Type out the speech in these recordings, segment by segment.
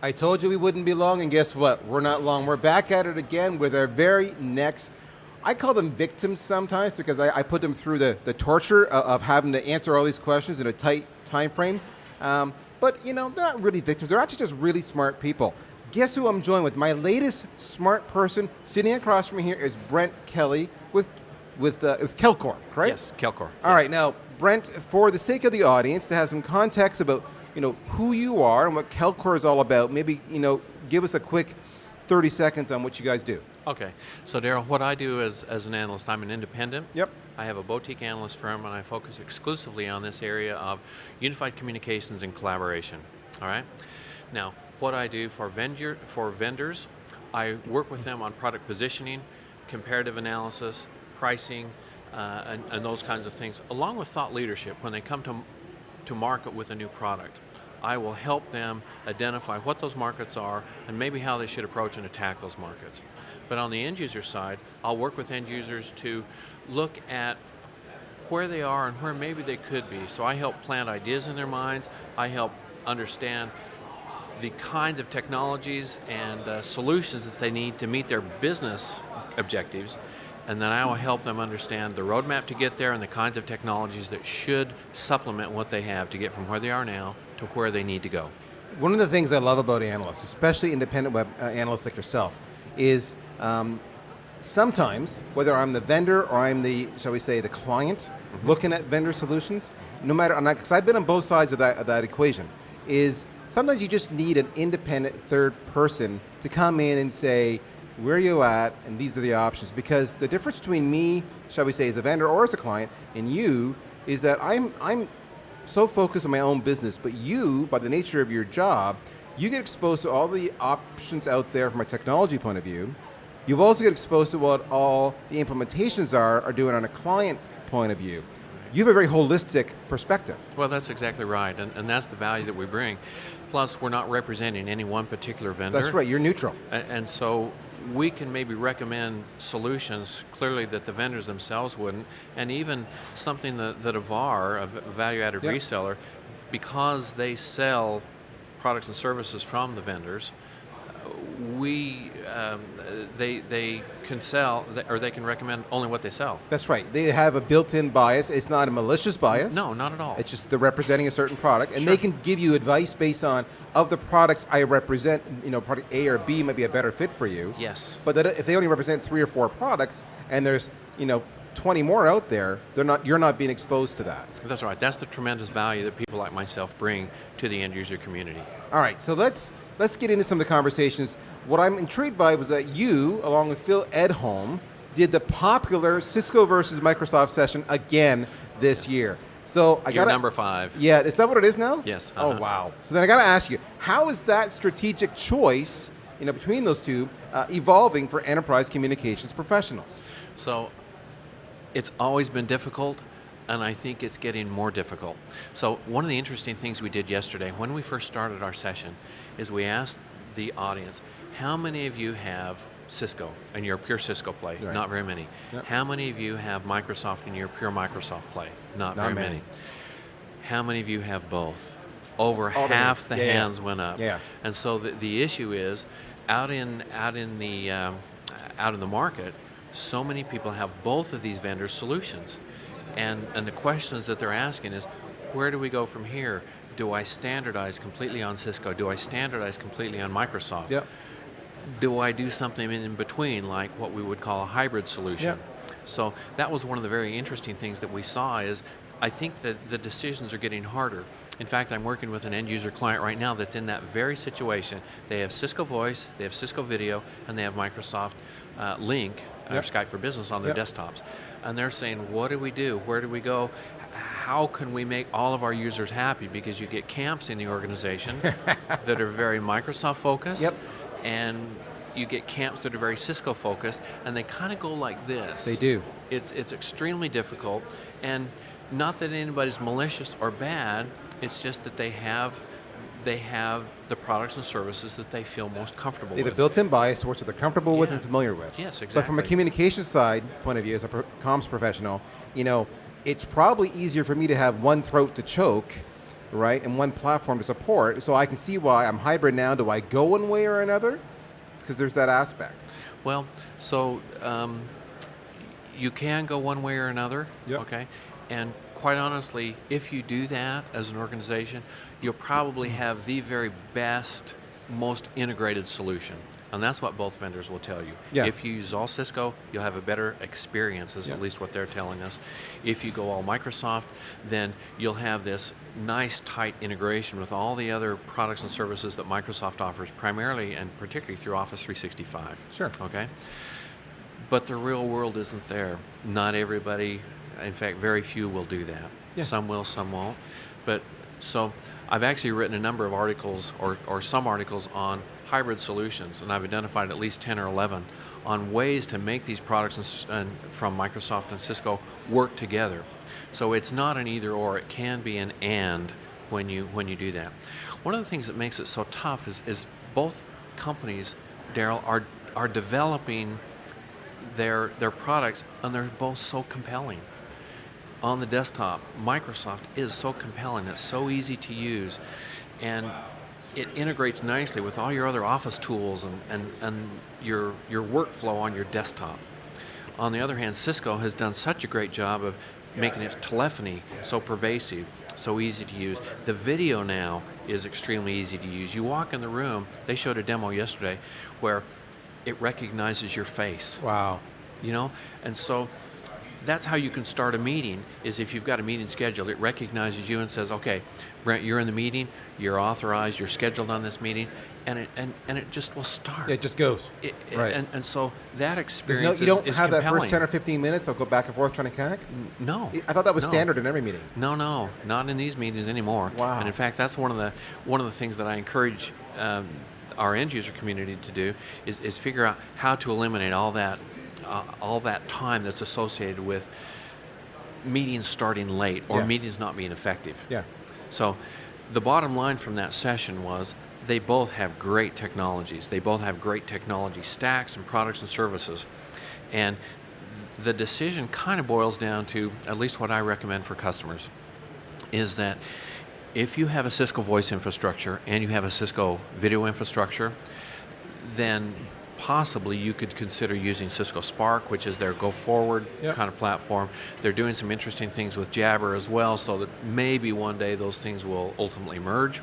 I told you we wouldn't be long, and guess what? We're not long. We're back at it again with our very next, I call them victims sometimes because I put them through the torture of having to answer all these questions in a tight time frame. But, they're not really victims. They're actually just really smart people. Guess who I'm joined with? My latest smart person sitting across from me here is Brent Kelly with KelCor, correct? Yes, KelCor. All right, now, Brent, for the sake of the audience, to have some context about who you are and what KelCor is all about, maybe, give us a quick 30 seconds on what you guys do. Okay, so Daryl, what I do as an analyst, I'm an independent. Yep. I have a boutique analyst firm, and I focus exclusively on this area of unified communications and collaboration. All right. Now, what I do for vendors, I work with them on product positioning, comparative analysis, pricing, and those kinds of things, along with thought leadership when they come to market with a new product. I will help them identify what those markets are and maybe how they should approach and attack those markets. But on the end user side, I'll work with end users to look at where they are and where maybe they could be. So I help plant ideas in their minds. I help understand the kinds of technologies and solutions that they need to meet their business objectives. And then I will help them understand the roadmap to get there and the kinds of technologies that should supplement what they have to get from where they are now to where they need to go. One of the things I love about analysts, especially independent web analysts like yourself, is sometimes, whether I'm the vendor or I'm the, shall we say, the client, looking at vendor solutions, no matter, because I've been on both sides of that equation, is sometimes you just need an independent third person to come in and say, where are you at, and these are the options. Because the difference between me, shall we say, as a vendor or as a client, and you, is that I'm so focused on my own business, but you, by the nature of your job, you get exposed to all the options out there from a technology point of view. You also get exposed to what all the implementations are doing on a client point of view. You have a very holistic perspective. Well, that's exactly right, and that's the value that we bring. Plus, we're not representing any one particular vendor. That's right, you're neutral. And so we can maybe recommend solutions clearly that the vendors themselves wouldn't, and even something that a VAR, a value-added reseller, because they sell products and services from the vendors, they can sell, or they can recommend only what they sell. That's right. They have a built-in bias. It's not a malicious bias. No, not at all. It's just they're representing a certain product, and Sure. they can give you advice based on, of the products I represent, product A or B might be a better fit for you. Yes. But that if they only represent 3 or 4 products, and there's 20 more out there, you're not being exposed to that. That's right. That's the tremendous value that people like myself bring to the end user community. All right, so let's get into some of the conversations. What I'm intrigued by was that you, along with Phil Edholm, did the popular Cisco versus Microsoft session again this year. So You're number 5. Yeah, is that what it is now? Yes. Oh, wow. So then I got to ask you, how is that strategic choice, between those two, evolving for enterprise communications professionals? So it's always been difficult, and I think it's getting more difficult. So one of the interesting things we did yesterday, when we first started our session, is we asked the audience, how many of you have Cisco and you're a pure Cisco play? Right. Not very many. Yep. How many of you have Microsoft and you're a pure Microsoft play? Not very many. How many of you have both? Over half the hands went up. Yeah. And so the issue is, out in the market, so many people have both of these vendors' solutions. And the questions that they're asking is, where do we go from here? Do I standardize completely on Cisco? Do I standardize completely on Microsoft? Yep. Do I do something in between, like what we would call a hybrid solution? Yep. So that was one of the very interesting things that we saw is, I think that the decisions are getting harder. In fact, I'm working with an end user client right now that's in that very situation. They have Cisco Voice, they have Cisco Video, and they have Microsoft Lync, or Skype for Business on their desktops. And they're saying, what do we do? Where do we go? How can we make all of our users happy? Because you get camps in the organization that are very Microsoft focused, and you get camps that are very Cisco focused, and they kind of go like this. They do. It's extremely difficult, and not that anybody's malicious or bad, it's just that they have the products and services that they feel most comfortable with. They have a built-in bias towards what they're comfortable with and familiar with. Yes, exactly. But from a communication side point of view, as a comms professional, it's probably easier for me to have one throat to choke right, and one platform to support. So I can see why I'm hybrid now. Do I go one way or another? Because there's that aspect. Well, so you can go one way or another, Yep. okay? And quite honestly, if you do that as an organization, you'll probably have the very best, most integrated solution. And that's what both vendors will tell you. Yeah. If you use all Cisco, you'll have a better experience, is Yeah. at least what they're telling us. If you go all Microsoft, then you'll have this nice, tight integration with all the other products and services that Microsoft offers, primarily and particularly through Office 365. Sure. Okay? But the real world isn't there. Not everybody, in fact, very few will do that. Yeah. Some will, some won't. But so I've actually written a number of articles, or some articles on hybrid solutions, and I've identified at least 10 or 11 on ways to make these products from Microsoft and Cisco work together. So it's not an either or, it can be an and when you do that. One of the things that makes it so tough is both companies, Daryl, are developing their products, and they're both so compelling. On the desktop, Microsoft is so compelling, it's so easy to use, and it integrates nicely with all your other Office tools and your workflow on your desktop. On the other hand, Cisco has done such a great job of making its telephony so pervasive, so easy to use. The video now is extremely easy to use. You walk in the room, they showed a demo yesterday where it recognizes your face. Wow. You know, and so that's how you can start a meeting, is if you've got a meeting scheduled, it recognizes you and says, okay, Brent, you're in the meeting, you're authorized, you're scheduled on this meeting, and it just will start. Yeah, it just goes. Right. And so that There's experience you don't is have that compelling. first 10 or 15 minutes of go back and forth trying to connect? No. I thought that was No. standard in every meeting. No, not in these meetings anymore. Wow. And in fact, that's one of the things that I encourage our end user community to do is figure out how to eliminate all that time that's associated with meetings starting late or Yeah. meetings not being effective. Yeah. So the bottom line from that session was they both have great technologies. They both have great technology stacks and products and services. And the decision kind of boils down to, at least what I recommend for customers, is that if you have a Cisco voice infrastructure and you have a Cisco video infrastructure, then possibly you could consider using Cisco Spark, which is their go-forward Yep. kind of platform. They're doing some interesting things with Jabber as well, so that maybe one day those things will ultimately merge,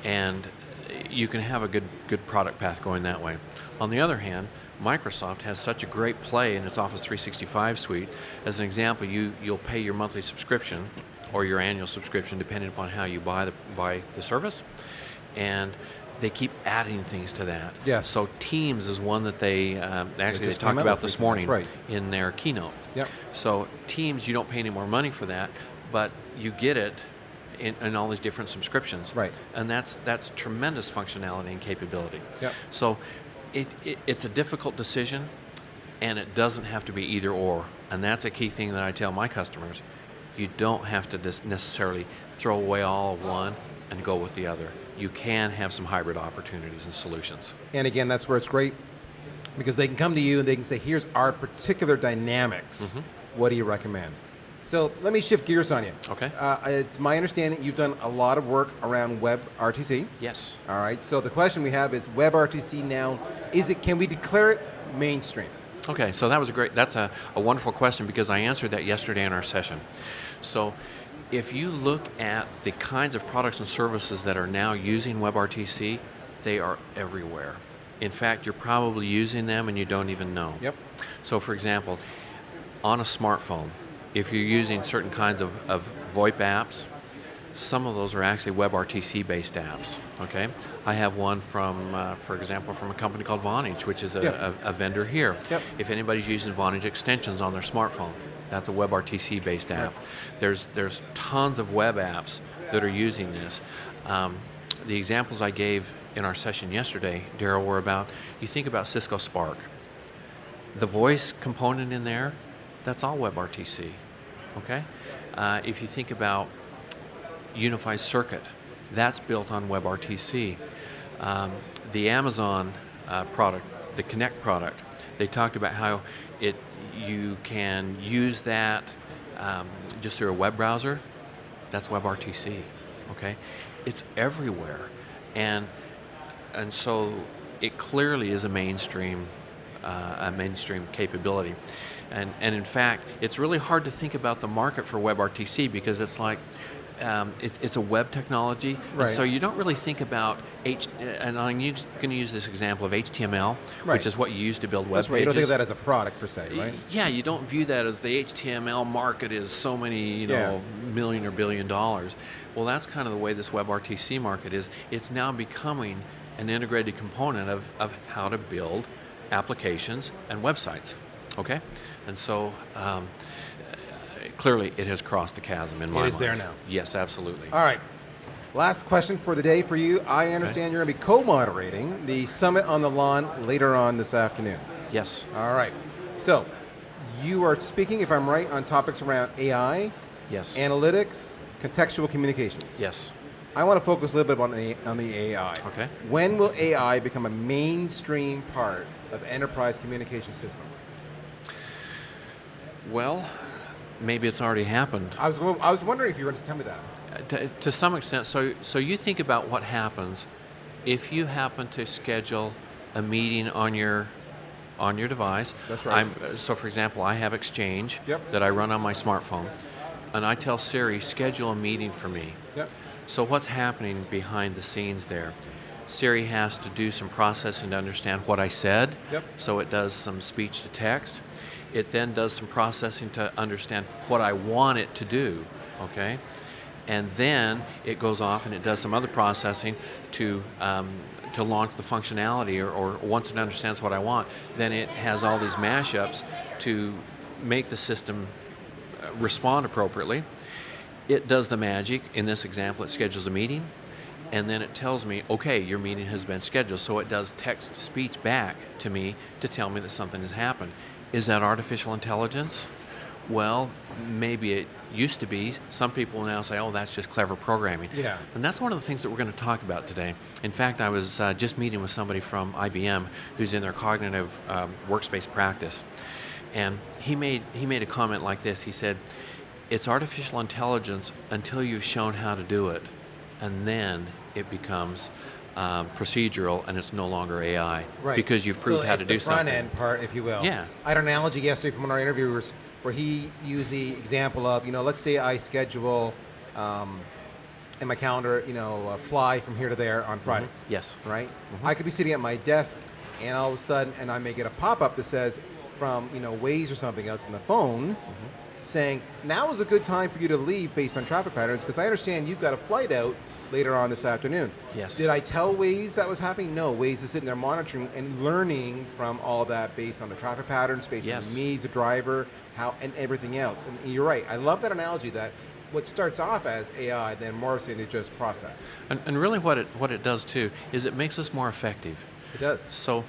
and you can have a good product path going that way. On the other hand, Microsoft has such a great play in its Office 365 suite. As an example, you'll pay your monthly subscription or your annual subscription, depending upon how you buy the service, and they keep adding things to that. Yes. So Teams is one that they just talked came out about with this recently, morning that's right. in their keynote. Yep. So Teams, you don't pay any more money for that, but you get it in all these different subscriptions. Right. And that's tremendous functionality and capability. Yep. So it's a difficult decision, and it doesn't have to be either or. And that's a key thing that I tell my customers. You don't have to necessarily throw away all of one and go with the other. You can have some hybrid opportunities and solutions. And again, that's where it's great, because they can come to you and they can say, here's our particular dynamics. What do you recommend? So let me shift gears on you. Okay. It's my understanding you've done a lot of work around WebRTC. Yes. All right. So the question we have is WebRTC now, can we declare it mainstream? Okay, so that's a wonderful question, because I answered that yesterday in our session. So if you look at the kinds of products and services that are now using WebRTC, they are everywhere. In fact, you're probably using them and you don't even know. Yep. So for example, on a smartphone, if you're using certain kinds of VoIP apps, some of those are actually WebRTC based apps. Okay, I have one for example, from a company called Vonage, which is a vendor here. Yep. If anybody's using Vonage extensions on their smartphone, that's a WebRTC based app. Right. There's tons of web apps that are using this. The examples I gave in our session yesterday, Daryl, were about, you think about Cisco Spark. The voice component in there, that's all WebRTC. Okay, if you think about Unified Circuit, that's built on WebRTC. The Amazon product, the Connect product, they talked about how you can use that just through a web browser. That's WebRTC. okay? It's everywhere. And so it clearly is a mainstream capability. And in fact, it's really hard to think about the market for WebRTC because it's like, it's a web technology, Right. and so you don't really think about and I'm going to use this example of HTML, Right. which is what you use to build web That's right. pages. You don't think of that as a product per se, right? Yeah, you don't view that as the HTML market is so many, million or $1 billion. Well, that's kind of the way this WebRTC market is. It's now becoming an integrated component of how to build applications and websites, okay? And so clearly it has crossed the chasm in my mind. It is there now. Yes, absolutely. All right. Last question for the day for you. I understand you're going to be co-moderating the Summit on the Lawn later on this afternoon. Yes. All right. So you are speaking, if I'm right, on topics around AI, Yes. analytics, contextual communications. Yes. I want to focus a little bit on the AI. Okay. When will AI become a mainstream part of enterprise communication systems? Well, maybe it's already happened. I was wondering if you were going to tell me that. To some extent, so you think about what happens if you happen to schedule a meeting on your device. That's right. So for example, I have Exchange Yep. that I run on my smartphone, and I tell Siri, schedule a meeting for me. Yep. So what's happening behind the scenes there? Siri has to do some processing to understand what I said. Yep. So it does some speech to text. It then does some processing to understand what I want it to do, okay? And then it goes off and it does some other processing to launch the functionality, or once it understands what I want, then it has all these mashups to make the system respond appropriately. It does the magic. In this example, it schedules a meeting, and then it tells me, okay, your meeting has been scheduled. So it does text-to-speech back to me to tell me that something has happened. Is that artificial intelligence? Well, maybe it used to be. Some people now say, oh, that's just clever programming. Yeah. And that's one of the things that we're going to talk about today. In fact, I was just meeting with somebody from IBM who's in their cognitive workspace practice. And he made a comment like this. He said, it's artificial intelligence until you've shown how to do it, and then it becomes procedural, and it's no longer AI, Right. because you've proved how to do something. something. Front end part, if you will. Yeah. I had an analogy yesterday from one of our interviewers where he used the example of, let's say I schedule in my calendar, a fly from here to there on Friday. Mm-hmm. Yes. Right? Mm-hmm. I could be sitting at my desk, and all of a sudden, and I may get a pop-up that says from Waze or something else on the phone, saying now is a good time for you to leave based on traffic patterns because I understand you've got a flight out later on this afternoon. Yes. Did I tell Waze that was happening? No, Waze is sitting there monitoring and learning from all that based on the traffic patterns, based on me as a driver, and everything else. And you're right. I love that analogy that what starts off as AI then morphs into just process. And really what it does too is it makes us more effective. It does. So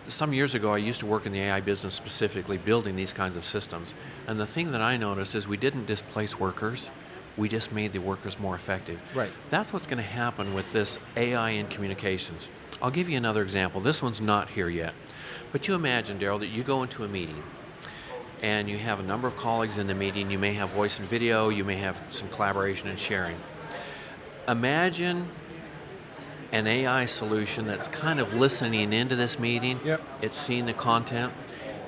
some years ago I used to work in the AI business, specifically building these kinds of systems. And the thing that I noticed is we didn't displace workers. We just made the workers more effective. Right. That's what's going to happen with this AI in communications. I'll give you another example. This one's not here yet. But you imagine, Daryl, that you go into a meeting and you have a number of colleagues in the meeting. You may have voice and video. You may have some collaboration and sharing. Imagine an AI solution that's kind of listening into this meeting. Yep. It's seeing the content.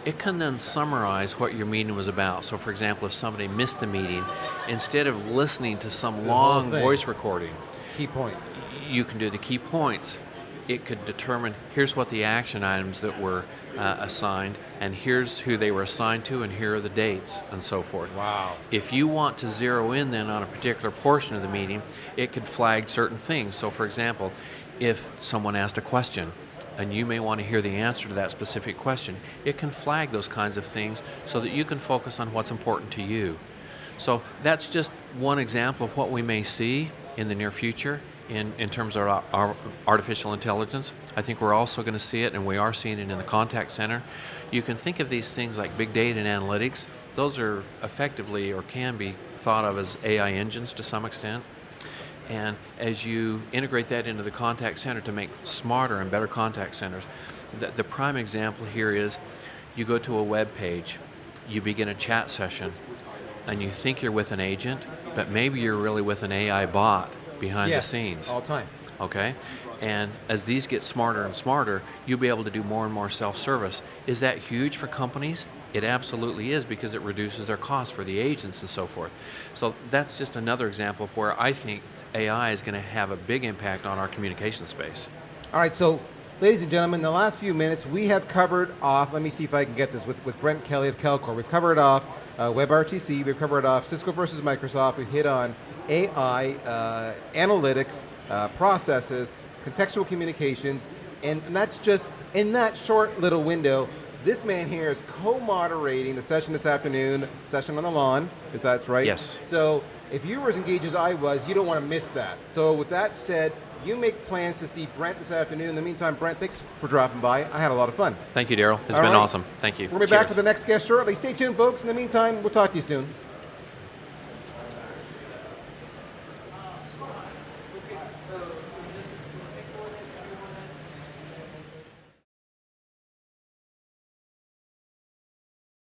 It can then summarize what your meeting was about. So for example, if somebody missed the meeting, instead of listening to some long voice recording, key points. You can do the key points. It could determine, here's what the action items that were assigned, and here's who they were assigned to, and here are the dates, and so forth. Wow. If you want to zero in then on a particular portion of the meeting, it could flag certain things. So for example, if someone asked a question, and you may want to hear the answer to that specific question, it can flag those kinds of things so that you can focus on what's important to you. So that's just one example of what we may see in the near future in terms of our artificial intelligence. I think we're also going to see it, and we are seeing it in the contact center. You can think of these things like big data and analytics. Those are effectively, or can be, thought of as AI engines to some extent. And as you integrate that into the contact center to make smarter and better contact centers, the prime example here is you go to a web page, you begin a chat session, and you think you're with an agent, but maybe you're really with an AI bot behind the scenes. all the time. Okay? And as these get smarter and smarter, you'll be able to do more and more self-service. Is that huge for companies? It absolutely is, because it reduces their costs for the agents and so forth. So that's just another example of where I think AI is going to have a big impact on our communication space. All right, so ladies and gentlemen, in the last few minutes, we have covered off, let me see if I can get this, with Brent Kelly of KelCor. We've covered off WebRTC, we've covered off Cisco versus Microsoft, we've hit on AI, analytics, processes, contextual communications, and that's just in that short little window. This man here is co-moderating the session this afternoon, session on the lawn, is that right? Yes. So if you were as engaged as I was, you don't want to miss that. So with that said, you make plans to see Brent this afternoon. In the meantime, Brent, thanks for dropping by. I had a lot of fun. Thank you, Daryl. It's All been right. awesome. Thank you. We'll be back with the next guest shortly. Stay tuned, folks. In the meantime, we'll talk to you soon.